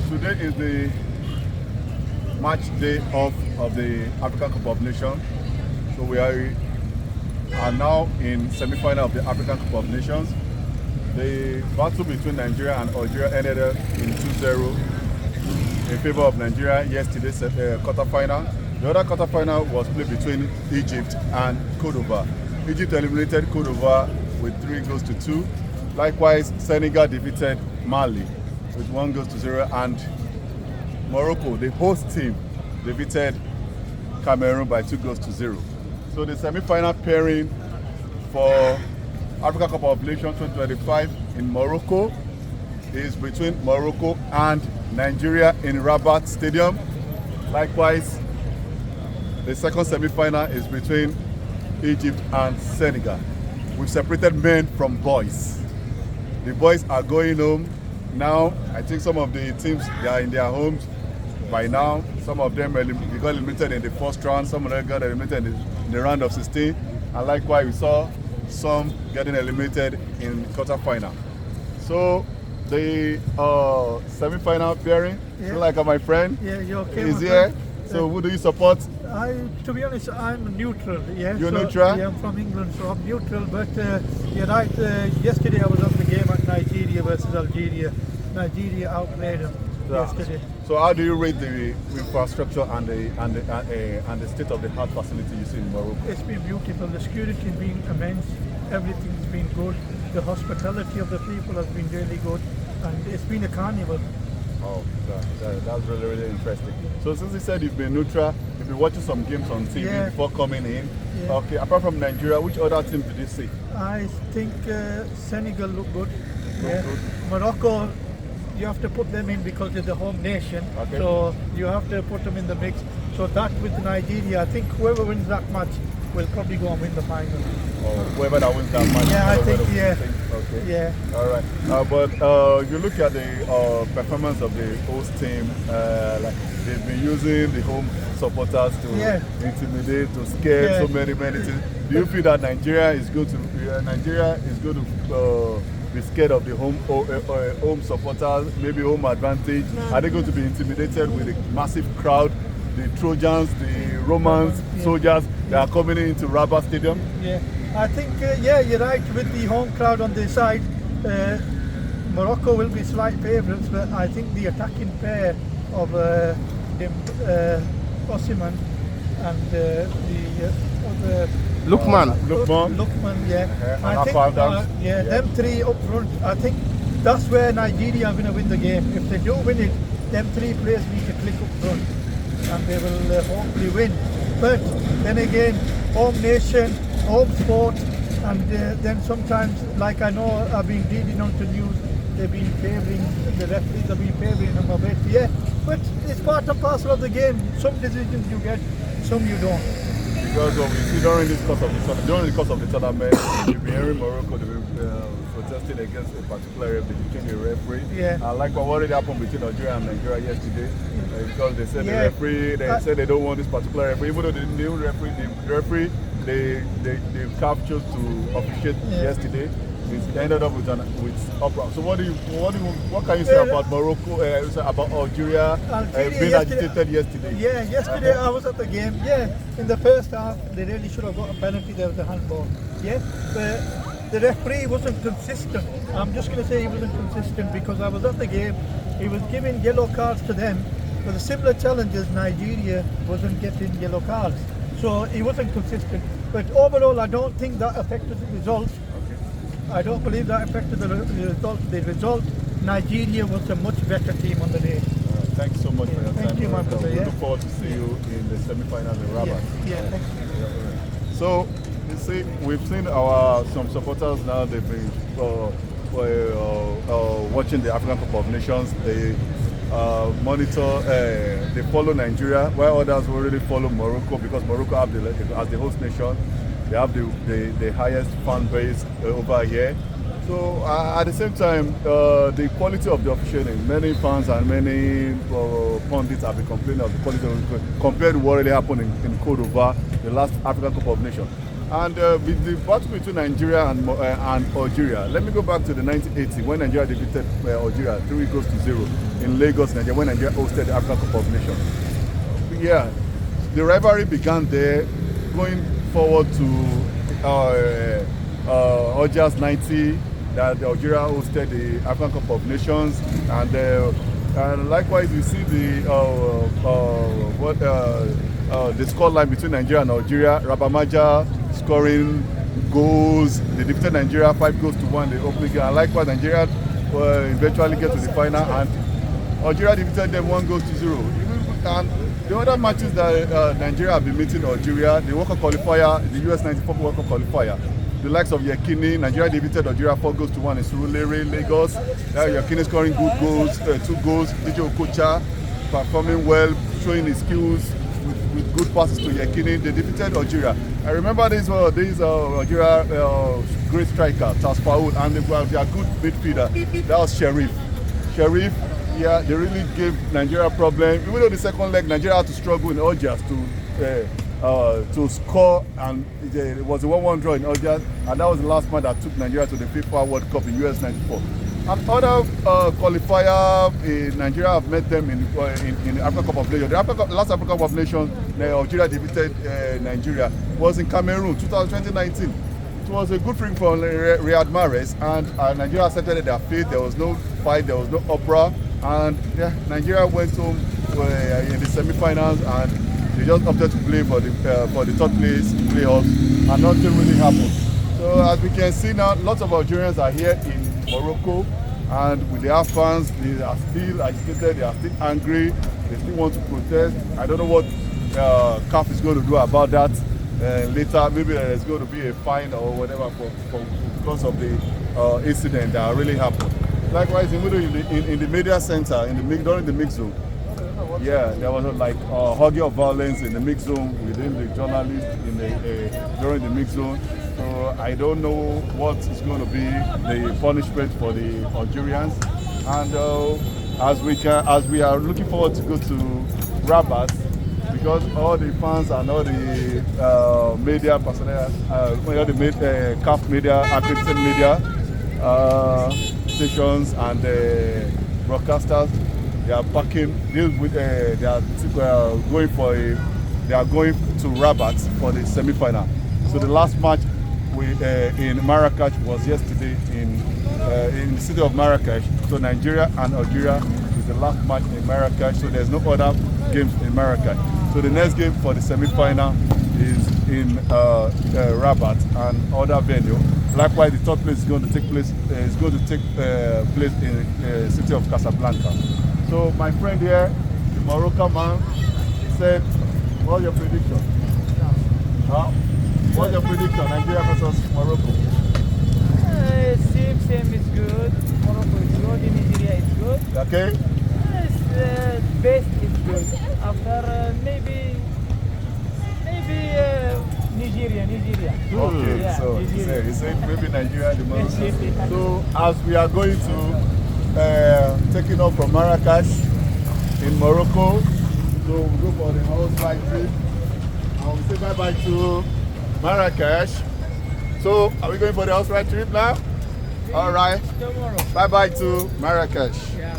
today is the match day off of the African Cup of Nations. So we are now in semi-final of the African Cup of Nations. The battle between Nigeria and Algeria ended in 2-0 in favor of Nigeria yesterday's quarter-final. The other quarter-final was played between Egypt and Cote d'Ivoire. Egypt eliminated Cote d'Ivoire with 3-2. Likewise, Senegal defeated Mali with 1-0, and Morocco, the host team, defeated Cameroon by 2-0. So the semi-final pairing for Africa Cup of Nations 2025 in Morocco is between Morocco and Nigeria in Rabat Stadium. Likewise, the second semi-final is between Egypt and Senegal. We've separated men from boys. The boys are going home now. I think some of the teams, they are in their homes by now. Some of them got eliminated in the first round. Some of them got eliminated in the round of 16. And likewise, we saw some getting eliminated in quarter-final. So the semi-final pairing, like my friend, is here. So who do you support? To be honest, I'm neutral. Yeah, you're neutral? Yeah, I'm from England, so I'm neutral. But you're right. Yesterday I was on the game at Nigeria versus Algeria. Nigeria outplayed them yesterday. So how do you rate the infrastructure and the state of the art facility you see in Morocco? It's been beautiful. The security has been immense. Everything's been good. The hospitality of the people has been really good, and it's been a carnival. Oh, that's really, really interesting. So since you said you've been neutral, you've been watching some games on TV before coming in. Yeah. Okay, apart from Nigeria, which other team did you see? I think Senegal look good. Good. Morocco, you have to put them in because they're the home nation. Okay. So you have to put them in the mix. So that with Nigeria, I think whoever wins that match will probably go and win the final. Oh, whoever that wins that match. Yeah, I think, Okay. Yeah. All right. But you look at the performance of the host team, like they've been using the home supporters to intimidate, to scare so many things. Do you feel that Nigeria is going to be scared of the home supporters, maybe home advantage? Are they going to be intimidated with a massive crowd? The Trojans, the Romans, soldiers that are coming into Rabat Stadium? Yeah, I think, you're right, with the home crowd on their side, Morocco will be slight favourites, but I think the attacking pair of Osimhen and the Lukman, I think, them three up front, I think that's where Nigeria are going to win the game. If they do win it, them three players need to click up front, and they will hopefully win. But then again, home nation, home sport, and then sometimes, like I know I've been reading on the news, they've been favouring, the referees have been favouring them a bit, but it's part and parcel of the game. Some decisions you get, some you don't. Because we see during the course of the tournament, you've been hearing Morocco, they've been protesting against a particular referee. Like what already happened between Algeria and Nigeria yesterday, because they said the referee, they said they don't want this particular referee, even though the new referee, they captured to officiate yesterday. It ended up with uproar. So what can you say about Morocco, about Algeria being agitated yesterday? Yeah, yesterday I was at the game. In the first half they really should have got a penalty. There was a handball. But the referee wasn't consistent. I'm just going to say he wasn't consistent because I was at the game. He was giving yellow cards to them. For the similar challenges, Nigeria wasn't getting yellow cards. So he wasn't consistent. But overall, I don't think that affected the results. I don't believe that affected the result. The result, Nigeria was a much better team on the day. Thank you so much for your time. Thank you, my brother. We look forward to see you in the semi-final in Rabat. Thank you. So, you see, we've seen some supporters now. They've been watching the African Cup of Nations. They monitor, they follow Nigeria, while others will really follow Morocco because Morocco as the host nation. They have the highest fan base over here. So at the same time, the quality of the officiating, many fans and many pundits have been complaining of the quality of compared to what really happened in Cote d'Ivoire, the last African Cup of Nations. And with the battle between Nigeria and Algeria, let me go back to the 1980 when Nigeria defeated Algeria 3-0 in Lagos, Nigeria, when Nigeria hosted the African Cup of Nations. Yeah, the rivalry began there, going forward to Algiers 90, that Algeria hosted the African Cup of Nations, and likewise you see the scoreline between Nigeria and Algeria. Rabamaja scoring goals. They defeated Nigeria 5-1 in the opening game, and likewise Nigeria eventually get to the final, and Algeria defeated them 1-0. And the other matches that Nigeria have been meeting Algeria, the World Cup qualifier, the US 94 World Cup qualifier, the likes of Yekini, Nigeria defeated Algeria 4-1 in Surulere, Lagos. Yekini scoring good goals, 2 goals. DJ Okocha performing well, showing his skills with good passes to Yekini. They defeated Algeria. I remember these Algeria great striker, Tasfaoud, and their good midfielder. That was Sheriff. Yeah, they really gave Nigeria a problem. Even though the second leg, Nigeria had to struggle in Algiers to score, and it was a 1-1 draw in Algiers, and that was the last match that took Nigeria to the FIFA World Cup in US 94. And other qualifier, Nigeria have met them in the African Cup of Nations. The last African Cup of Nations, Algeria defeated Nigeria, was in Cameroon, 2019. It was a good thing for Riyad Mahrez, and Nigeria accepted their fate. There was no fight, there was no opera, and yeah, Nigeria went home in the semi-finals, and they just opted to play for the third place playoffs, and nothing really happened. So as we can see now, lots of Algerians are here in Morocco, and with the Afghans, they are still agitated, they are still angry, they still want to protest. I don't know what CAF is going to do about that. Later, maybe there's going to be a fine or whatever because of the incident that really happened. Likewise, in the media center, during the mix zone, yeah, there was hugging of violence in the mix zone within the journalists during the mix zone. So I don't know what is going to be the punishment for the Algerians. And as we are looking forward to go to Rabat, because all the fans and all the media personnel, all the CAF media, accredited media stations and broadcasters, they are packing. They are going to Rabat for the semi-final. So the last match in Marrakech was yesterday in the city of Marrakech. So Nigeria and Algeria is the last match in Marrakech. So there's no other games in Marrakech. So the next game for the semi-final is in Rabat and other venue. Likewise, the third place is going to take place in the city of Casablanca. So my friend here, the Moroccan man, said, "What's your prediction? Huh? What's your prediction? Nigeria versus Morocco?" Same is good. Morocco is good. Nigeria is good. Okay. Best is good. After maybe Nigeria. Okay, Yeah, so Nigeria. he said maybe Nigeria, the Morocco. So as we are going to taking off from Marrakech in Morocco, so we go for the horse ride trip, and we say bye bye to Marrakech. So are we going for the horse ride trip now? All right. Tomorrow. Bye bye to Marrakech. Yeah.